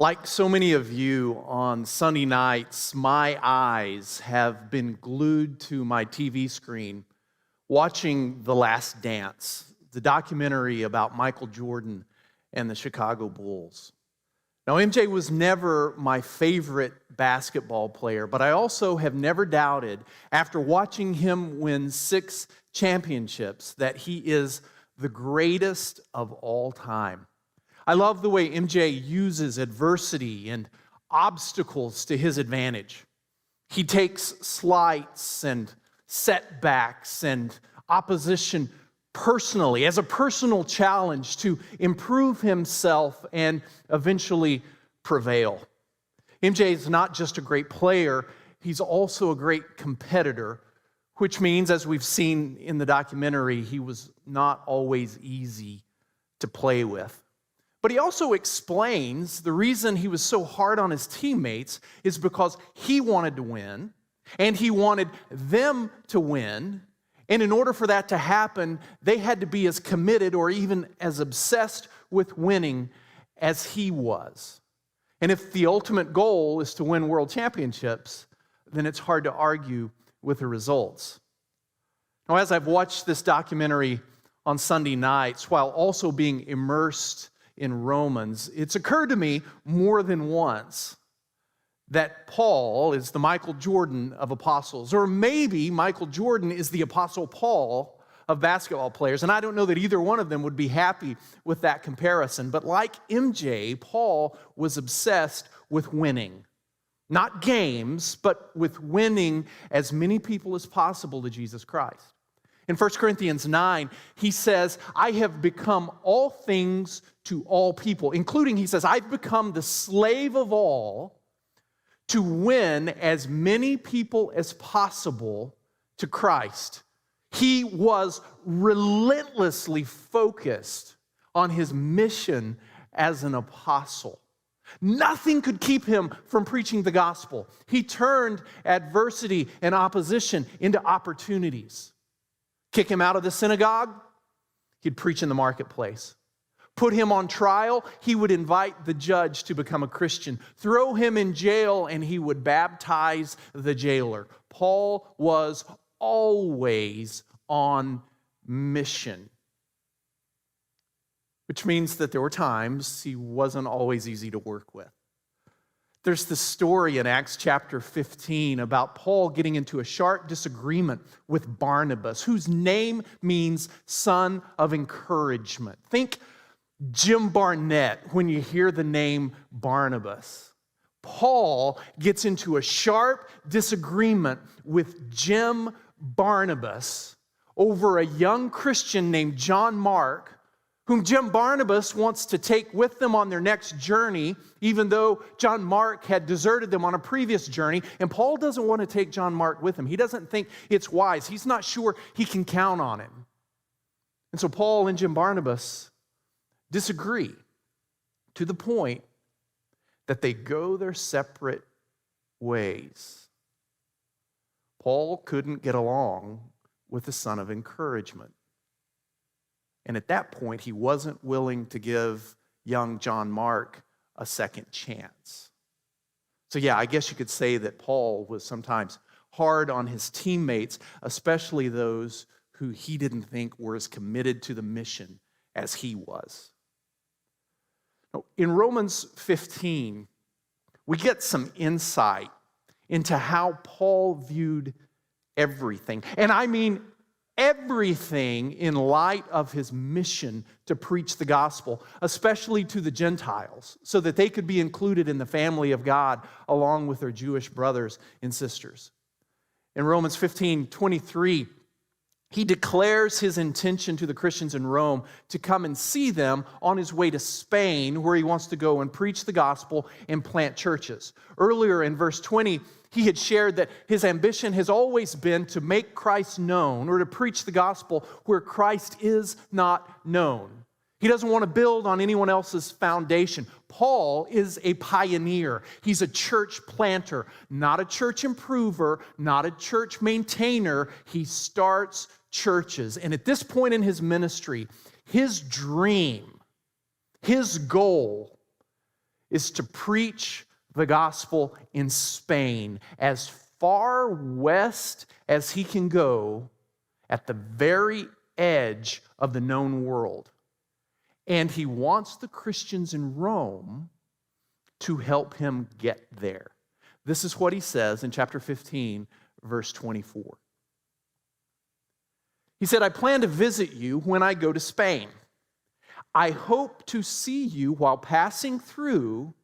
Like so many of you on Sunday nights, my eyes have been glued to my TV screen watching The Last Dance, the documentary about Michael Jordan and the Chicago Bulls. Now, MJ was never my favorite basketball player, but I also have never doubted, after watching him win 6 championships, that he is the greatest of all time. I love the way MJ uses adversity and obstacles to his advantage. He takes slights and setbacks and opposition personally, as a personal challenge to improve himself and eventually prevail. MJ is not just a great player, he's also a great competitor, which means, as we've seen in the documentary, he was not always easy to play with. But he also explains the reason he was so hard on his teammates is because he wanted to win, and he wanted them to win. And in order for that to happen, they had to be as committed or even as obsessed with winning as he was. And if the ultimate goal is to win world championships, then it's hard to argue with the results. Now, as I've watched this documentary on Sunday nights, while also being immersed in Romans, it's occurred to me more than once that Paul is the Michael Jordan of apostles, or maybe Michael Jordan is the Apostle Paul of basketball players. And I don't know that either one of them would be happy with that comparison. But like MJ, Paul was obsessed with winning. Not games, but with winning as many people as possible to Jesus Christ. In 1 Corinthians 9, he says, I have become all things to all people, including, he says, I've become the slave of all to win as many people as possible to Christ. He was relentlessly focused on his mission as an apostle. Nothing could keep him from preaching the gospel. He turned adversity and opposition into opportunities. Kick him out of the synagogue, he'd preach in the marketplace. Put him on trial, he would invite the judge to become a Christian. Throw him in jail, and he would baptize the jailer. Paul was always on mission, which means that there were times he wasn't always easy to work with. There's this story in Acts chapter 15 about Paul getting into a sharp disagreement with Barnabas, whose name means son of encouragement. Think Jim Barnett when you hear the name Barnabas. Paul gets into a sharp disagreement with Jim Barnabas over a young Christian named John Mark, whom Jim Barnabas wants to take with them on their next journey, even though John Mark had deserted them on a previous journey. And Paul doesn't want to take John Mark with him. He doesn't think it's wise. He's not sure he can count on him. And so Paul and Jim Barnabas disagree to the point that they go their separate ways. Paul couldn't get along with the son of encouragement. And at that point, he wasn't willing to give young John Mark a second chance. So yeah, I guess you could say that Paul was sometimes hard on his teammates, especially those who he didn't think were as committed to the mission as he was. Now, in Romans 15, we get some insight into how Paul viewed everything. And I mean everything in light of his mission to preach the gospel, especially to the Gentiles, so that they could be included in the family of God along with their Jewish brothers and sisters. In Romans 15:23, he declares his intention to the Christians in Rome to come and see them on his way to Spain, where he wants to go and preach the gospel and plant churches. Earlier in verse 20, he had shared that his ambition has always been to make Christ known, or to preach the gospel where Christ is not known. He doesn't want to build on anyone else's foundation. Paul is a pioneer. He's a church planter, not a church improver, not a church maintainer. He starts churches. And at this point in his ministry, his dream, his goal is to preach the gospel in Spain, as far west as he can go, at the very edge of the known world. And he wants the Christians in Rome to help him get there. This is what he says in chapter 15, verse 24. He said, I plan to visit you when I go to Spain. I hope to see you while passing through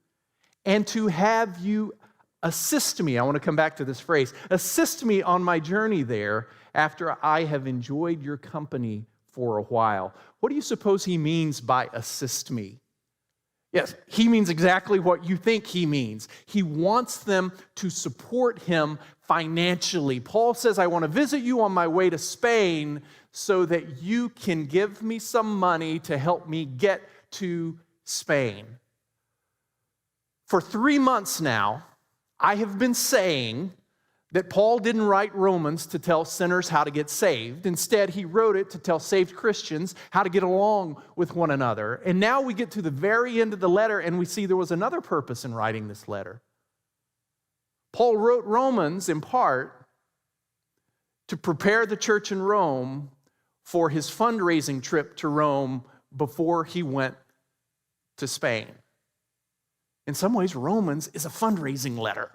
and to have you assist me. I want to come back to this phrase. Assist me on my journey there after I have enjoyed your company for a while. What do you suppose he means by assist me? Yes, he means exactly what you think he means. He wants them to support him financially. Paul says, I want to visit you on my way to Spain so that you can give me some money to help me get to Spain. For 3 months now, I have been saying that Paul didn't write Romans to tell sinners how to get saved. Instead, he wrote it to tell saved Christians how to get along with one another. And now we get to the very end of the letter and we see there was another purpose in writing this letter. Paul wrote Romans in part to prepare the church in Rome for his fundraising trip to Rome before he went to Spain. In some ways, Romans is a fundraising letter.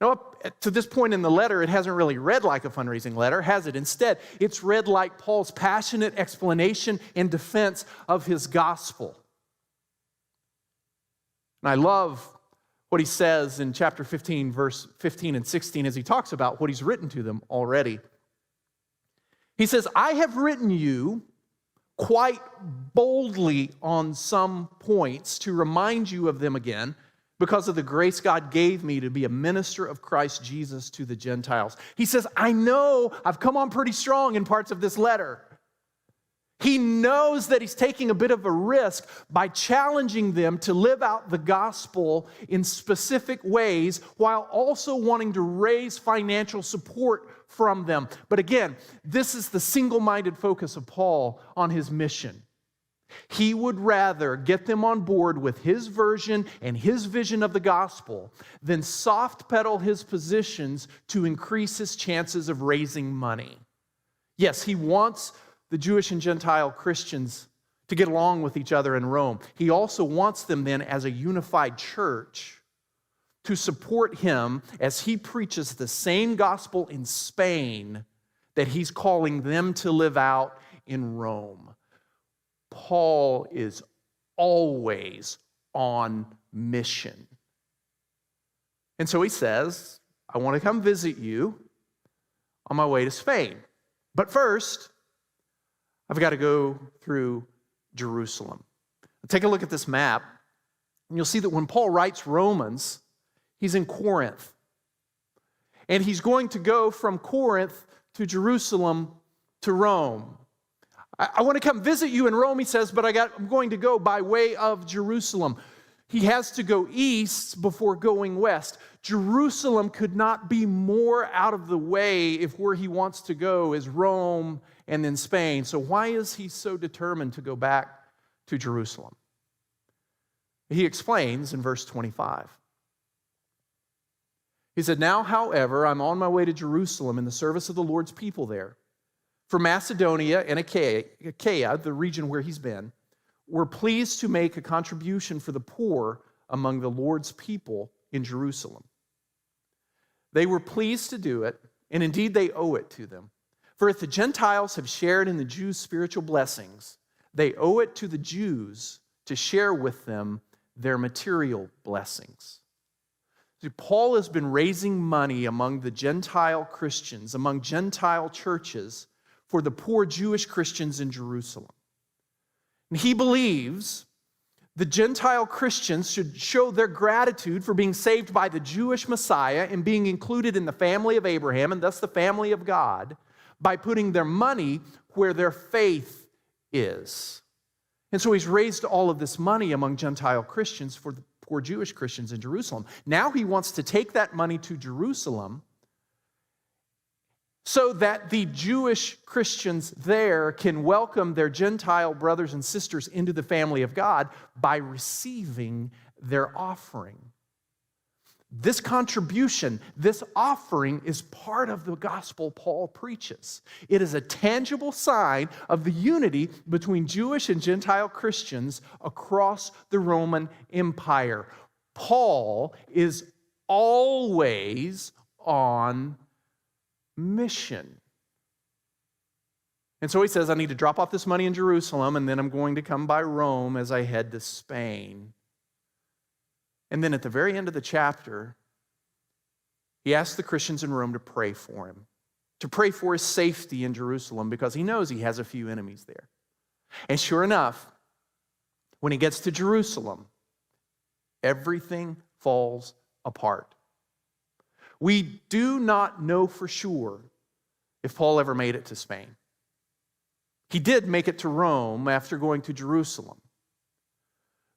Now, up to this point in the letter, it hasn't really read like a fundraising letter, has it? Instead, it's read like Paul's passionate explanation and defense of his gospel. And I love what he says in chapter 15, verse 15 and 16, as he talks about what he's written to them already. He says, I have written you quite boldly on some points to remind you of them again, because of the grace God gave me to be a minister of Christ Jesus to the Gentiles. He says, I know I've come on pretty strong in parts of this letter. He knows that he's taking a bit of a risk by challenging them to live out the gospel in specific ways while also wanting to raise financial support from them. But again, this is the single-minded focus of Paul on his mission. He would rather get them on board with his version and his vision of the gospel than soft pedal his positions to increase his chances of raising money. Yes, he wants the Jewish and Gentile Christians to get along with each other in Rome. He also wants them then as a unified church to support him as he preaches the same gospel in Spain that he's calling them to live out in Rome. Paul is always on mission. And so he says, I want to come visit you on my way to Spain. But first, I've got to go through Jerusalem. Take a look at this map, and you'll see that when Paul writes Romans, he's in Corinth. And he's going to go from Corinth to Jerusalem to Rome. I want to come visit you in Rome, he says, but I'm going to go by way of Jerusalem. He has to go east before going west. Jerusalem could not be more out of the way if where he wants to go is Rome and then Spain. So why is he so determined to go back to Jerusalem? He explains in verse 25. He said, now, however, I'm on my way to Jerusalem in the service of the Lord's people there. For Macedonia and Achaia, the region where he's been, were pleased to make a contribution for the poor among the Lord's people in Jerusalem. They were pleased to do it, and indeed they owe it to them. For if the Gentiles have shared in the Jews' spiritual blessings, they owe it to the Jews to share with them their material blessings. See, Paul has been raising money among the Gentile Christians, among Gentile churches, for the poor Jewish Christians in Jerusalem. And he believes the Gentile Christians should show their gratitude for being saved by the Jewish Messiah and being included in the family of Abraham, and thus the family of God, by putting their money where their faith is. And so he's raised all of this money among Gentile Christians for the poor Jewish Christians in Jerusalem. Now he wants to take that money to Jerusalem so that the Jewish Christians there can welcome their Gentile brothers and sisters into the family of God by receiving their offering. This contribution, this offering, is part of the gospel Paul preaches. It is a tangible sign of the unity between Jewish and Gentile Christians across the Roman Empire. Paul is always on mission. And so he says, I need to drop off this money in Jerusalem, and then I'm going to come by Rome as I head to Spain. And then at the very end of the chapter, he asks the Christians in Rome to pray for him, to pray for his safety in Jerusalem, because he knows he has a few enemies there. And sure enough, when he gets to Jerusalem, everything falls apart. We do not know for sure if Paul ever made it to Spain. He did make it to Rome after going to Jerusalem,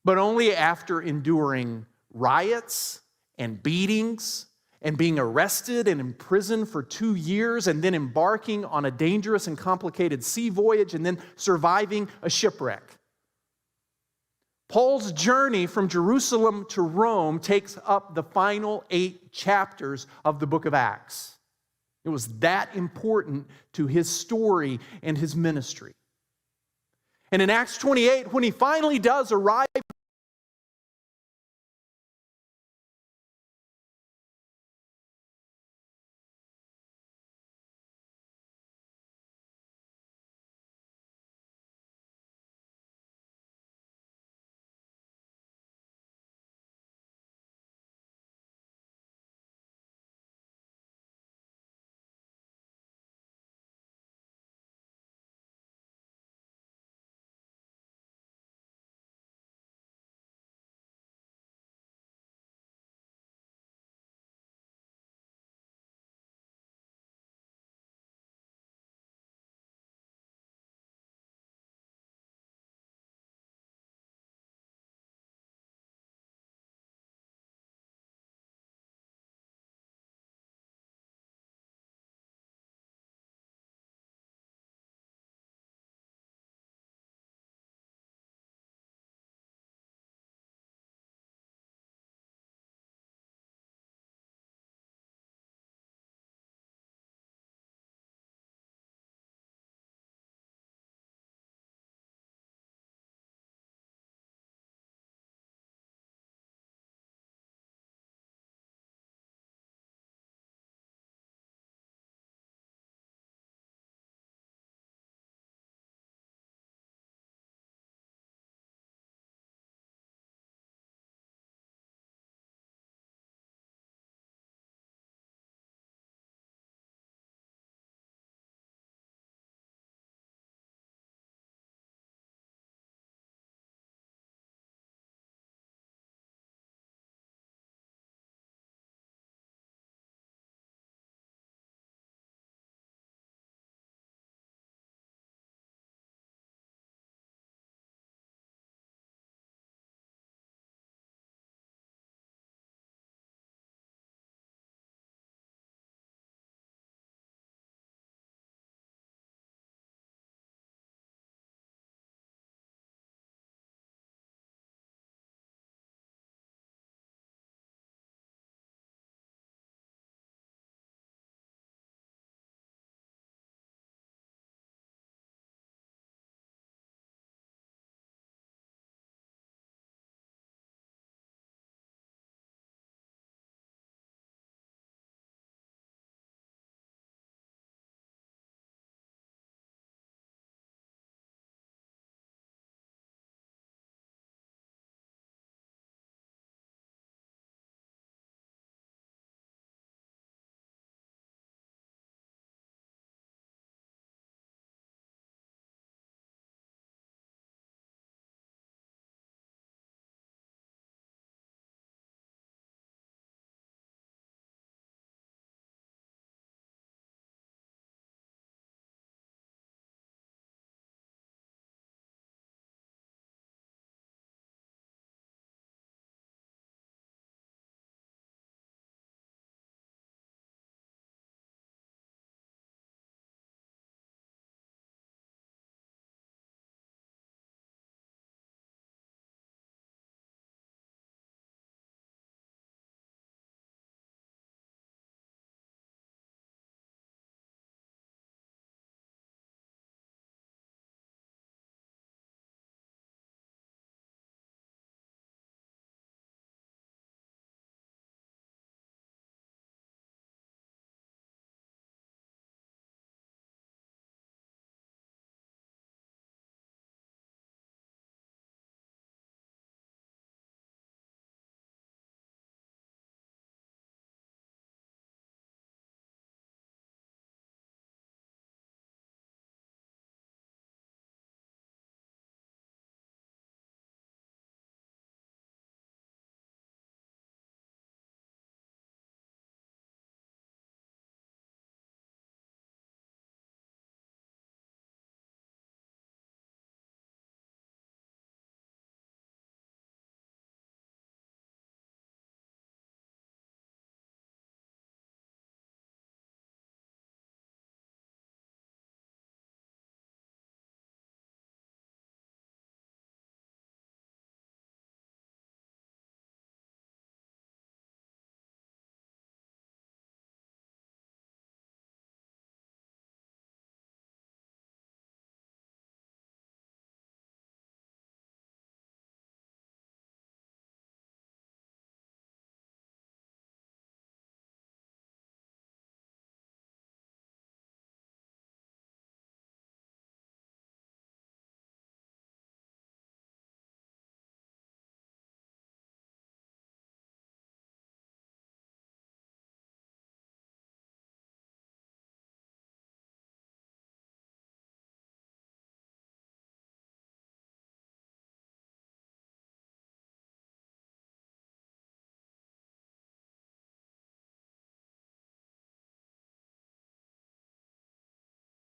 but only after enduring riots and beatings and being arrested and imprisoned for 2 years and then embarking on a dangerous and complicated sea voyage and then surviving a shipwreck. Paul's journey from Jerusalem to Rome takes up the final 8 chapters of the book of Acts. It was that important to his story and his ministry. And in Acts 28, when he finally does arrive in